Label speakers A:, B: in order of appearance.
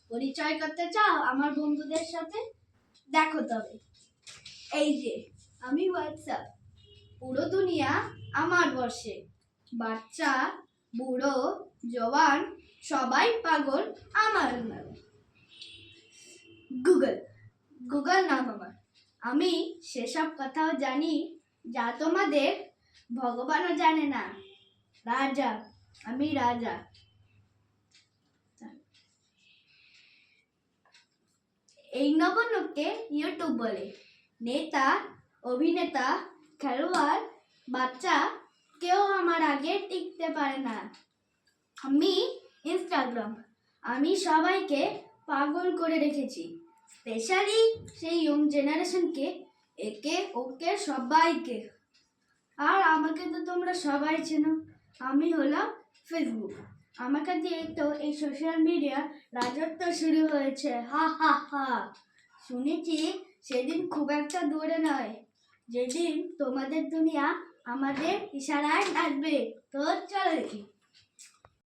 A: পরিচয় করতে চাও আমার বন্ধুদের সাথে? দেখো তবে, এই যে আমি হোয়াটসঅ্যাপ, পুরো দুনিয়া আমার বশে। বাচ্চা, বুড়ো, জওয়ান সবাই পাগল আমার নামে। গুগল, গুগল নাম আমার। আমি সেসব কথাও জানি যা তোমাদের ভগবানও জানে না। রাজা, আমি রাজা। এই নবনকে ইউটিউব বলে। নেতা, অভিনেতা, খেলোয়াড়, বাচ্চা কেউ আমার আগে টিকতে পারে না। আমি ইনস্টাগ্রাম, আমি সবাইকে পাগল করে রেখেছি, স্পেশালি সেই ইয়ং জেনারেশনকে, একে ওকে সবাইকে। আর আমাকে তো তোমরা সবাই চেনো, আমি হলাম ফেসবুক। আমাকে দিয়ে তো এই সোশ্যাল মিডিয়া রাজত্ব শুরু হয়েছে। হা হা হা। শুনেছি সেদিন খুব একটা দূরে নয়, যেদিন তোমাদের দুনিয়া আমাদের ইশারায় নাচবে। তো চলো দেখি।